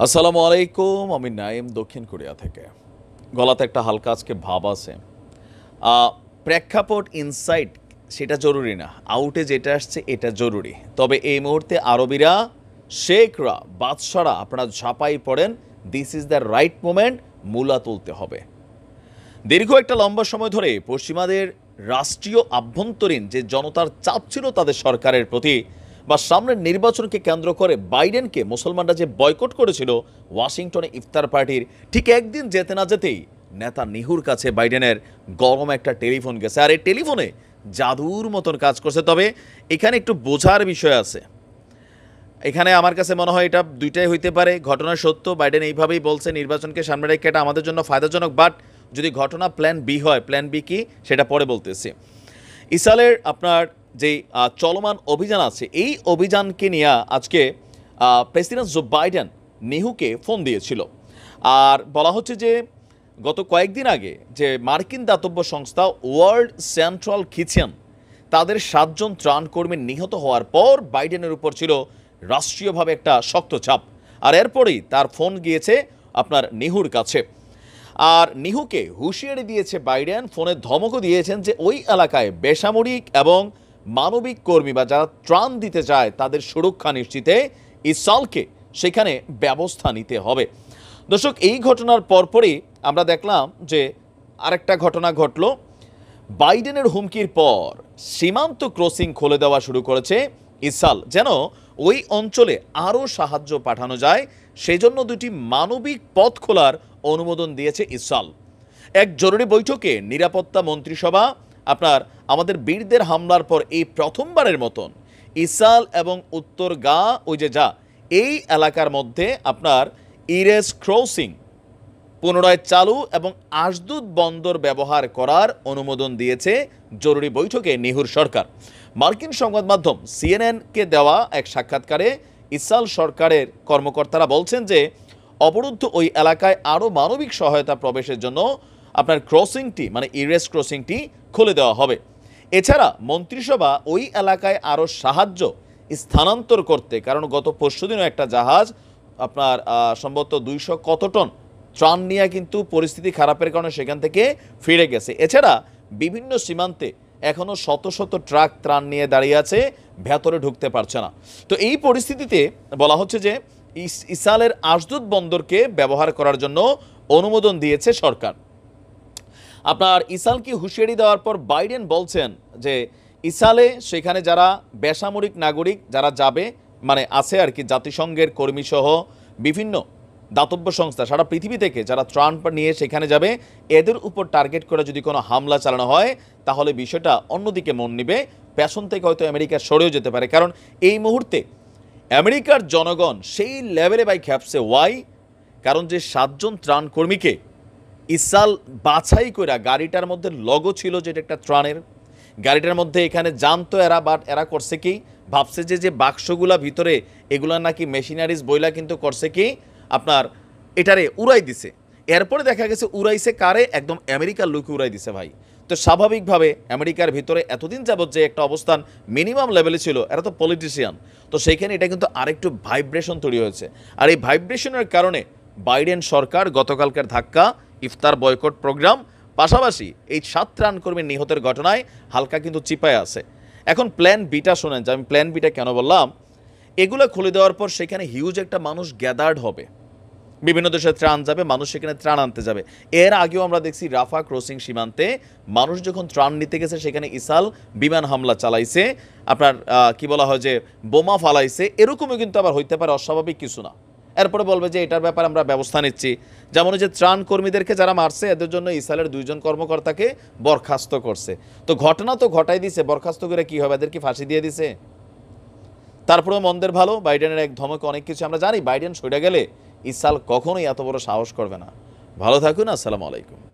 আসসালামু আলাইকুম। আমি নাইম, দক্ষিণ কোরিয়া থেকে। গলাতে একটা হালকা আজকে ভাব আছে। প্রেক্ষাপট ইনসাইড সেটা জরুরি না, আউটে যেটা আসছে এটা জরুরি। তবে এই মুহূর্তে আরবিরা, শেখরা, বাদশারা আপনারা ঝাঁপাই পড়েন। This is the right moment. মূলা তুলতে হবে। দীর্ঘ একটা লম্বা সময় ধরে পশ্চিমাদের রাষ্ট্রীয় আভ্যন্তরীণ যে জনতার চাপ ছিল তাদের সরকারের প্রতি, বা সামনের নির্বাচনকে কেন্দ্র করে বাইডেনকে মুসলমানরা যে বয়কট করেছিল ওয়াশিংটনে ইফতার পার্টির ঠিক একদিন যেতে না যেতেই নেতা নিহুর কাছে বাইডেনের গরম একটা টেলিফোন গেছে, আর এই টেলিফোনে জাদুর মতন কাজ করছে। তবে এখানে একটু বোঝার বিষয় আছে। এখানে আমার কাছে মনে হয় এটা দুইটাই হইতে পারে। ঘটনা সত্য, বাইডেন এইভাবেই বলছে নির্বাচনকে সামনে রেখে এটা আমাদের জন্য ফায়দাজনক, বাট যদি ঘটনা প্ল্যান বি হয়, প্ল্যান বি কি সেটা পরে বলতেছি। ইসরায়েলের আপনার যেই চলমান অভিযান আছে, এই অভিযানকে নিয়ে আজকে প্রেসিডেন্ট জো বাইডেন নিহুকে ফোন দিয়েছিল। আর বলা হচ্ছে যে গত কয়েকদিন আগে যে মার্কিন দাতব্য সংস্থা ওয়ার্ল্ড সেন্ট্রাল কিচেন, তাদের 7 জন ত্রাণকর্মী নিহত হওয়ার পর বাইডেনের উপর ছিল রাষ্ট্রীয়ভাবে একটা শক্ত চাপ। আর এরপরেই তার ফোন গিয়েছে আপনার নিহুর কাছে। আর নিহুকে হুঁশিয়ারি দিয়েছে বাইডেন, ফোনে ধমকও দিয়েছেন যে ওই এলাকায় বেসামরিক এবং মানবিক কর্মী বা যারা ত্রাণ দিতে চায় তাদের সুরক্ষা নিশ্চিতে ইসরায়েলকে সেখানে ব্যবস্থা নিতে হবে। দর্শক, এই ঘটনার পরপরই আমরা দেখলাম যে আরেকটা ঘটনা ঘটল। বাইডেনের হুমকির পর সীমান্ত ক্রসিং খুলে দেওয়া শুরু করেছে ইসরায়েল, যেন ওই অঞ্চলে আরও সাহায্য পাঠানো যায়। সেজন্য দুটি মানবিক পথ খোলার অনুমোদন দিয়েছে ইসরায়েল। এক জরুরি বৈঠকে নিরাপত্তা মন্ত্রিসভা আপনার আমাদের বীরদের হামলার পর এই প্রথমবারের মতন ইসরায়েল এবং উত্তর গা ওই যে যা এই এলাকার মধ্যে আপনার ইরেস ক্রসিং পুনরায় চালু এবং আশদুদ বন্দর ব্যবহার করার অনুমোদন দিয়েছে জরুরি বৈঠকে নিহুর সরকার। মার্কিন সংবাদ মাধ্যম সিএনএনকে দেওয়া এক সাক্ষাৎকারে ইসরায়েল সরকারের কর্মকর্তারা বলছেন যে অবরুদ্ধ ওই এলাকায় আরও মানবিক সহায়তা প্রবেশের জন্য আপনার ক্রসিংটি মানে ইরেস ক্রসিংটি খুলে দেওয়া হবে। এছাড়া মন্ত্রিসভা ওই এলাকায় আরও সাহায্য স্থানান্তর করতে, কারণ গত পরশুদিনও একটা জাহাজ আপনার সম্ভবত 200 কত টন ত্রাণ নিয়ে কিন্তু পরিস্থিতি খারাপের কারণে সেখান থেকে ফিরে গেছে। এছাড়া বিভিন্ন সীমান্তে এখনও শত শত ট্রাক ত্রাণ নিয়ে দাঁড়িয়ে আছে, ভেতরে ঢুকতে পারছে না। তো এই পরিস্থিতিতে বলা হচ্ছে যে ইসরায়েলের আশদুদ বন্দরকে ব্যবহার করার জন্য অনুমোদন দিয়েছে সরকার। আপনার ইসরায়েলকে হুঁশিয়ারি দেওয়ার পর বাইডেন বলছেন যে ইসরায়েলে সেখানে যারা বেসামরিক নাগরিক যারা যাবে মানে আছে আর কি, জাতিসংঘের কর্মীসহ বিভিন্ন দাতব্য সংস্থা সারা পৃথিবী থেকে যারা ত্রাণ নিয়ে সেখানে যাবে, এদের উপর টার্গেট করে যদি কোনো হামলা চালানো হয় তাহলে বিষয়টা অন্যদিকে মন নিবে। পেছন থেকে হয়তো আমেরিকা সরেও যেতে পারে, কারণ এই মুহূর্তে আমেরিকার জনগণ সেই লেভেলে বাই খ্যাপসে। ওয়াই? কারণ যে 7 জন ত্রাণকর্মীকে ইসরায়েল বাছাই করে গাড়িটার মধ্যে লগো ছিল যেটা একটা ত্রাণের গাড়িটার মধ্যে, এখানে জানতো এরা, বাট এরা করছে কি ভাবছে যে বাক্সগুলা ভিতরে এগুলা নাকি মেশিনারিজ বইলা, কিন্তু করছে কি আপনার এটারে উড়াই দিছে। এরপরে দেখা গেছে উড়াইছে কারে, একদম আমেরিকার লোকে উড়াই দিছে ভাই। তো স্বাভাবিকভাবে আমেরিকার ভিতরে এতদিন যাবত যে একটা অবস্থান মিনিমাম লেভেলে ছিল, এরা তো পলিটিশিয়ান, তো সেইখানে এটা কিন্তু আরেকটু ভাইব্রেশন তৈরি হয়েছে। আর এই ভাইব্রেশনের কারণে বাইডেন সরকার গতকালকের ধাক্কা, ইফতার বয়কট প্রোগ্রাম, পাশাপাশি এই 7 ত্রাণকর্মীর নিহতের ঘটনায় হালকা কিন্তু চিপায় আছে। এখন প্ল্যান বিটা শোনেন, যে আমি প্ল্যান বিটা কেন বললাম। এগুলো খুলে দেওয়ার পর সেখানে হিউজ একটা মানুষ গ্যাদার্ড হবে, বিভিন্ন দেশে ত্রাণ যাবে, মানুষ সেখানে ত্রাণ আনতে যাবে। এর আগেও আমরা দেখছি রাফা ক্রসিং সীমান্তে মানুষ যখন ত্রাণ নিতে গেছে সেখানে ইসরায়েল বিমান হামলা চালাইছে, আপনার কি বলা হয় যে বোমা ফালাইছে। এরকমও কিন্তু আবার হইতে পারে, অস্বাভাবিক কিছু না। এরপরে বলবে যে এটার ব্যাপারে আমরা ব্যবস্থা নিচ্ছি। যেমন যে ত্রাণ কর্মীদেরকে যারা মারছে এদের জন্য ইসরায়েলের 2 জন কর্মকর্তাকে বরখাস্ত করছে। তো ঘটনা তো ঘটাই দিছে, বরখাস্ত করে কি হবে, এদেরকে ফাঁসি দিয়ে দিছে। তারপরেও মন্দের ভালো, বাইডেনের এক ধমকে অনেক কিছু আমরা জানি। বাইডেন সরে গেলে ইসরায়েল কখনোই এত বড় সাহস করবে না। ভালো থাকুন, আসসালামু আলাইকুম।